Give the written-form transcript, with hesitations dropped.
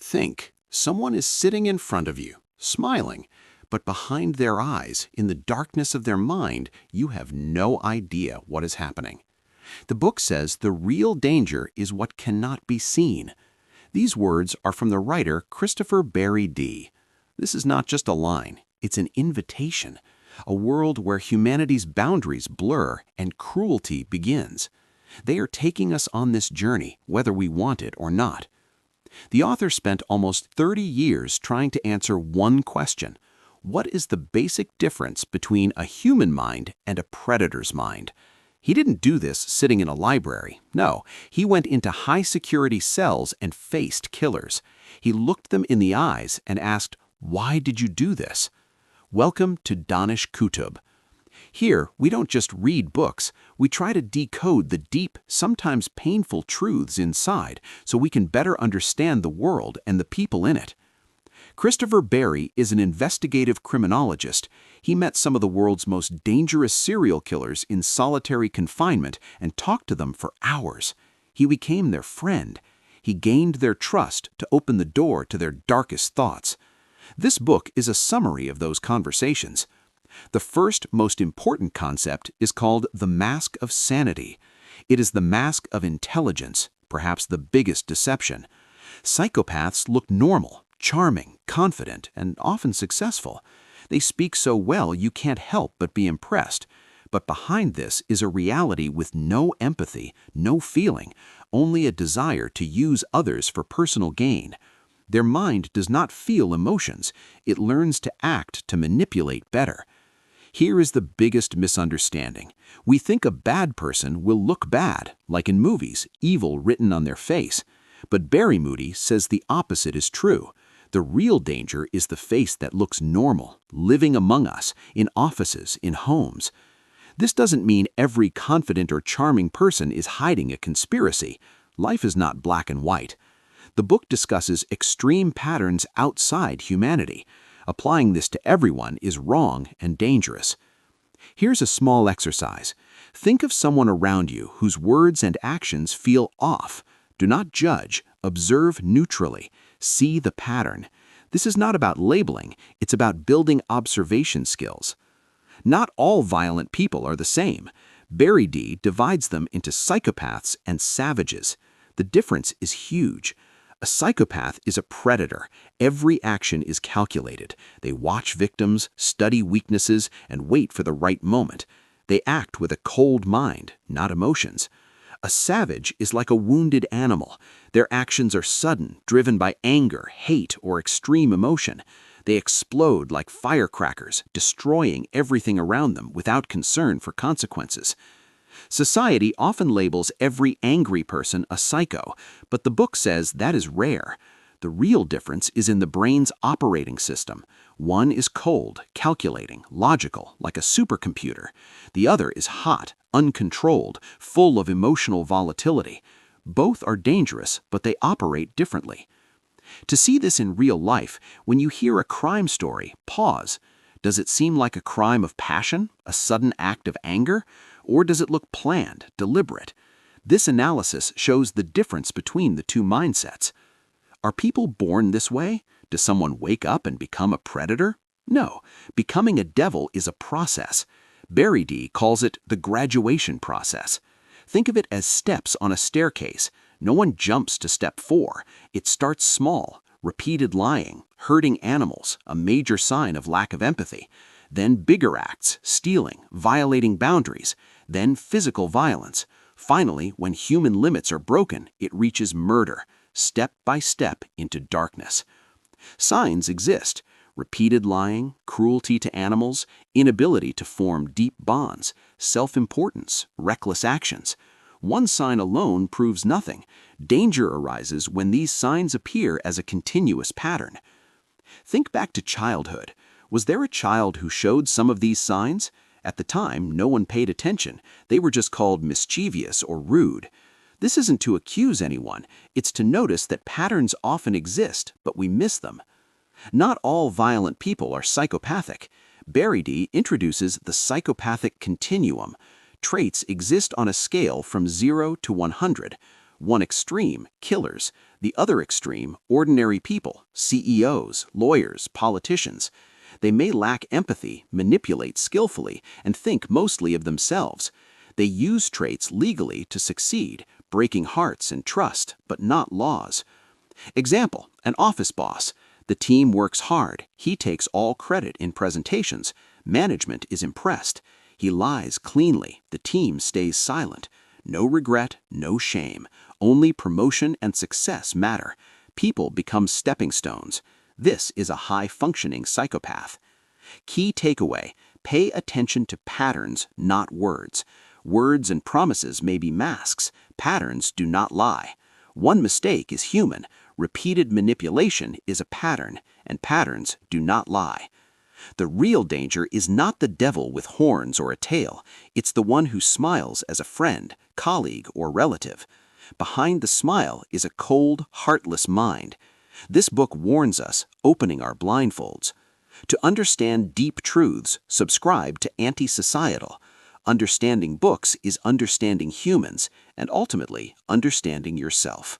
Think, someone is sitting in front of you, smiling, but behind their eyes, in the darkness of their mind, you have no idea what is happening. The book says the real danger is what cannot be seen. These words are from the writer Christopher Berry-Dee. This is not just a line, it's an invitation, a world where humanity's boundaries blur and cruelty begins. They are taking us on this journey, whether we want it or not. The author spent almost 30 years trying to answer one question. What is the basic difference between a human mind and a predator's mind? He didn't do this sitting in a library. No, he went into high-security cells and faced killers. He looked them in the eyes and asked, "Why did you do this?" Welcome to Danish Kutub. Here, we don't just read books, we try to decode the deep, sometimes painful truths inside so we can better understand the world and the people in it. Christopher Berry is an investigative criminologist. He met some of the world's most dangerous serial killers in solitary confinement and talked to them for hours. He became their friend. He gained their trust to open the door to their darkest thoughts. This book is a summary of those conversations. The first, most important concept is called the Mask of Sanity. It is the mask of intelligence, perhaps the biggest deception. Psychopaths look normal, charming, confident, and often successful. They speak so well you can't help but be impressed. But behind this is a reality with no empathy, no feeling, only a desire to use others for personal gain. Their mind does not feel emotions. It learns to act to manipulate better. Here is the biggest misunderstanding. We think a bad person will look bad, like in movies, evil written on their face. But Berry-Dee says the opposite is true. The real danger is the face that looks normal, living among us, in offices, in homes. This doesn't mean every confident or charming person is hiding a conspiracy. Life is not black and white. The book discusses extreme patterns outside humanity. Applying this to everyone is wrong and dangerous. Here's a small exercise. Think of someone around you whose words and actions feel off. Do not judge. Observe neutrally. See the pattern. This is not about labeling. It's about building observation skills. Not all violent people are the same. Berry-Dee divides them into psychopaths and savages. The difference is huge. A psychopath is a predator. Every action is calculated. They watch victims, study weaknesses, and wait for the right moment. They act with a cold mind, not emotions. A savage is like a wounded animal. Their actions are sudden, driven by anger, hate, or extreme emotion. They explode like firecrackers, destroying everything around them without concern for consequences. Society often labels every angry person a psycho, but the book says that is rare. The real difference is in the brain's operating system. One is cold, calculating, logical, like a supercomputer. The other is hot, uncontrolled, full of emotional volatility. Both are dangerous, but they operate differently. To see this in real life, when you hear a crime story, pause. Does it seem like a crime of passion, a sudden act of anger? Or does it look planned, deliberate? This analysis shows the difference between the two mindsets. Are people born this way? Does someone wake up and become a predator? No, becoming a devil is a process. Berry-Dee calls it the graduation process. Think of it as steps on a staircase. No one jumps to step 4. It starts small, repeated lying, hurting animals, a major sign of lack of empathy. Then bigger acts, stealing, violating boundaries. Then physical violence. Finally, when human limits are broken, it reaches murder, step by step into darkness. Signs exist: repeated lying, cruelty to animals, inability to form deep bonds, self-importance, reckless actions. One sign alone proves nothing. Danger arises when these signs appear as a continuous pattern. Think back to childhood. Was there a child who showed some of these signs? At the time, no one paid attention. They were just called mischievous or rude. This isn't to accuse anyone. It's to notice that patterns often exist, but we miss them. Not all violent people are psychopathic. Berry-Dee introduces the psychopathic continuum. Traits exist on a scale from 0 to 100. One extreme, killers. The other extreme, ordinary people, CEOs, lawyers, politicians. They may lack empathy, manipulate skillfully, and think mostly of themselves. They use traits legally to succeed, breaking hearts and trust, but not laws. Example, an office boss. The team works hard. He takes all credit in presentations. Management is impressed. He lies cleanly. The team stays silent. No regret, no shame. Only promotion and success matter. People become stepping stones. This is a high-functioning psychopath. Key takeaway: pay attention to patterns, not words. Words and promises may be masks. Patterns do not lie. One mistake is human. Repeated manipulation is a pattern, and patterns do not lie. The real danger is not the devil with horns or a tail. It's the one who smiles as a friend, colleague, or relative. Behind the smile is a cold, heartless mind. This book warns us, opening our blindfolds. To understand deep truths, subscribe to Anti-Societal. Understanding books is understanding humans, and ultimately understanding yourself.